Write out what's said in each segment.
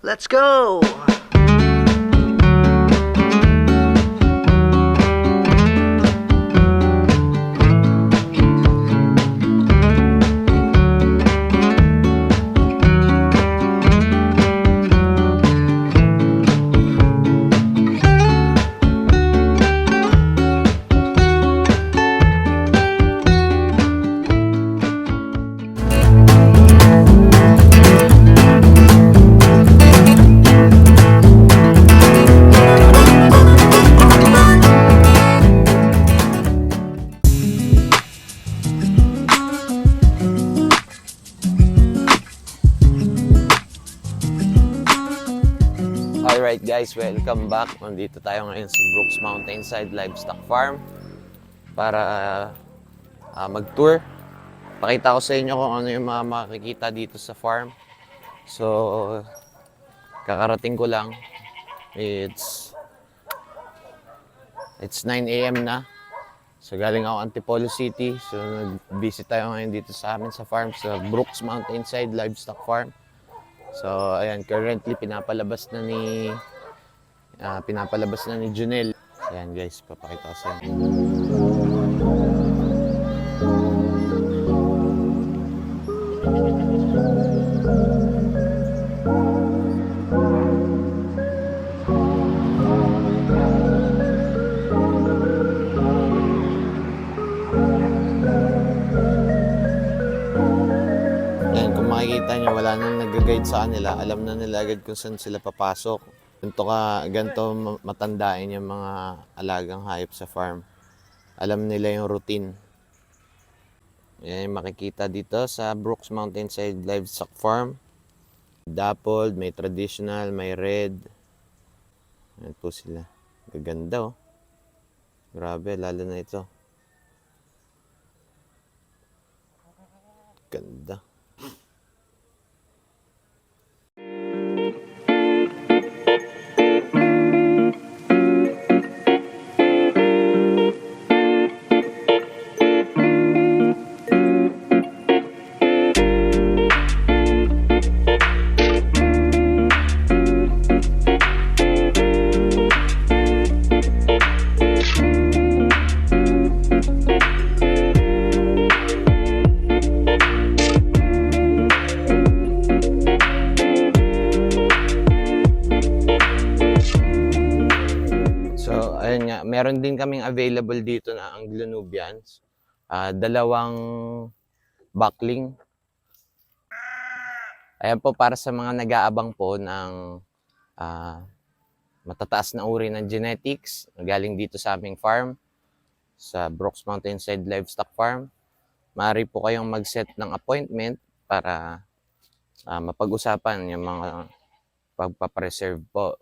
Let's go! Alright guys, welcome back. Nandito tayo ngayon sa Brooks Mountainside Livestock Farm para mag-tour. Pakita ko sa inyo kung ano yung mga makikita dito sa farm. So, kakarating ko lang. It's 9 AM na. So, galing ako Antipolo City. So, nag-visit tayo ngayon dito sa amin sa farm, sa Brooks Mountainside Livestock Farm. So, ayan, currently pinapalabas na ni Junel. Ayan guys, papakita ko sa inyo. Ayan, kung makikita nyo, wala nang nag-guide sa kanila. Alam na nila agad kung saan sila papasok. Ganito matandain yung mga alagang hayop sa farm. Alam nila yung routine. Yan yung makikita dito sa Brooks Mountainside Livestock Farm. Dappled, may traditional, may red. Yan po sila. Gaganda oh. Grabe, lalo na ito. Ganda. So, ayun nga, meron din kaming available dito na Anglo-Nubians. Dalawang buckling. Ayan po, para sa mga nag-aabang po ng matataas na uri ng genetics, galing dito sa aming farm, sa Brooks Mountainside Livestock Farm. Maaari po kayong mag-set ng appointment para mapag-usapan yung mga pagpapreserve po.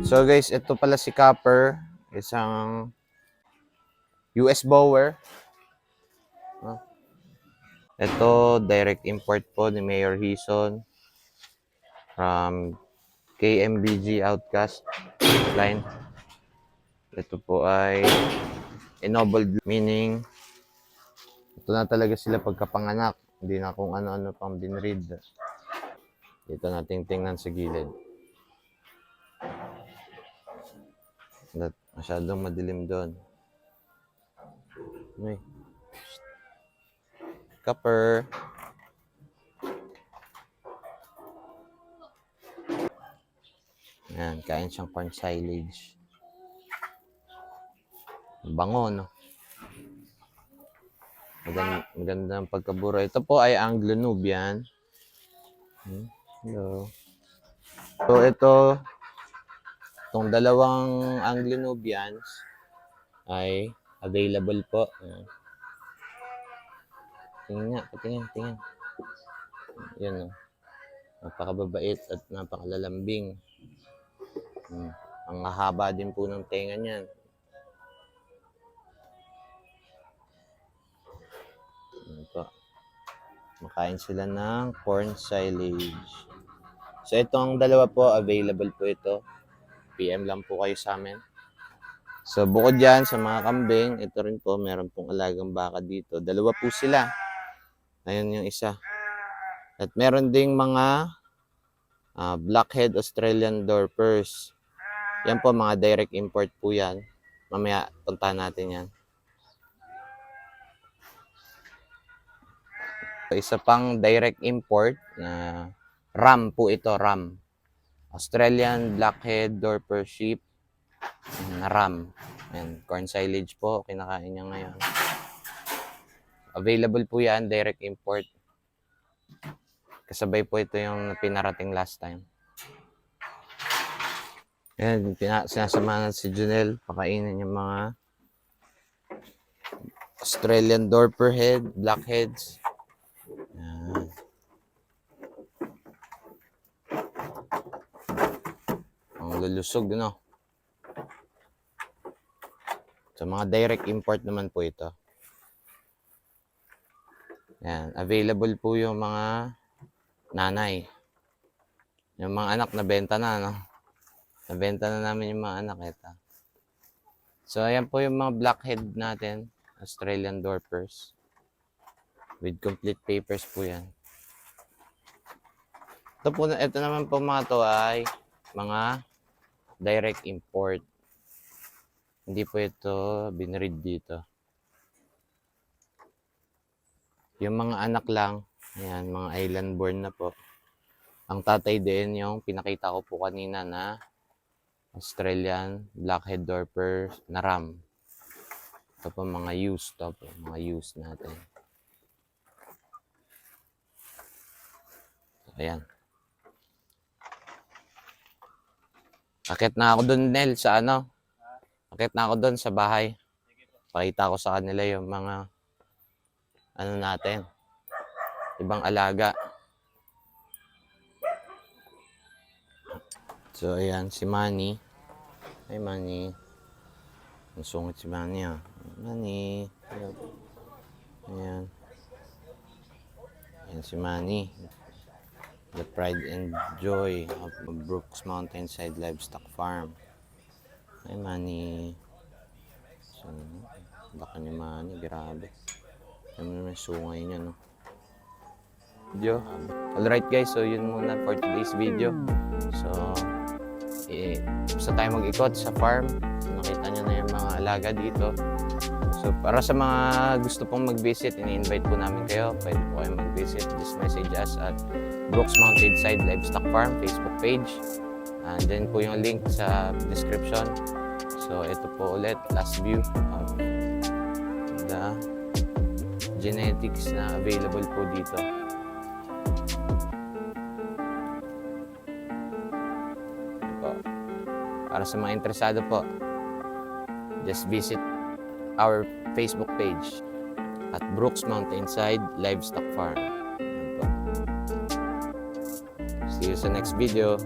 So guys, ito pala si Copper, isang US Bower. Ito, direct import po ni Mayor Hison from KMBG Outcast line. Ito po ay ennobled, meaning ito na talaga sila pagkapanganak, hindi na kung ano-ano pang binreed. Dito natin tingnan sa gilid. Masyadong madilim doon. May Copper. Ayan, kain siyang corn silage. Bango, no? Maganda ang pagkaburo. Ito po ay Anglo-Nubian. Hello. So, itong dalawang Anglo-Nubians ay available po. Tingnan nga, tingnan. Yan o. Napakababait at napakalalambing. Ang haba din po ng tenga niyan. Makain sila ng corn silage. So itong dalawa po, available po ito. PM lang po kayo sa amin. So bukod dyan sa mga kambing, ito rin po, meron pong alagang baka dito. Dalawa po sila. Ayun yung isa. At meron ding mga blackhead Australian Dorpers. Yan po, mga direct import po yan. Mamaya puntahan natin yan. Isa pang direct import na ram po ito, ram. Australian Blackhead Dorper Sheep na ram. Ayan, corn silage po, kinakain niya ngayon. Available po yan, direct import. Kasabay po ito yung pinarating last time. Ayan, sinasamahan si Junel, pakainin yung mga Australian Dorper Head, Blackheads. Ayan. Ang lulusog, no? So, mga direct import naman po ito. Ayan, available po yung mga nanay. Yung mga anak, nabenta na, no? Nabenta na namin yung mga anak, ito. So, ayan po yung mga blackhead natin. Australian Dorpers. With complete papers po yan. Ito naman po mga to ay mga direct import. Hindi po ito binread dito. Yung mga anak lang, ayan, mga island born na po. Ang tatay din yung pinakita ko po kanina na Australian Blackhead Dorper na ram. Ito po mga used, mga used natin. Ayan. Akit na ako doon, Nel, sa ano? Akit na ako doon sa bahay. Pakita ko sa kanila yung mga ano natin. Ibang alaga. So, ayan, si Manny. Ay, Manny. Ang sungit si Manny, ah. Manny. Ayan. Ayan si Manny. The pride and joy of Brooks Mountainside Livestock Farm. Ay, Manny. So, baka ni Manny, grabe. Alam mo naman sungay niya, no? Video. Alright guys, so yun muna for today's video. So, gusto tayo mag-ikot sa farm. Nakita nyo na yung mga alaga dito. So, para sa mga gusto pong mag-visit, ini-invite po namin kayo. Pwede po kayo mag-visit. Just message us at Brooks Mountainside Livestock Farm Facebook page. And then po yung link sa description. So, ito po ulit, last view of the genetics na available po dito. Po. Para sa mga interesado po, just visit our Facebook page at Brooks Mountainside Livestock Farm. See you sa next video.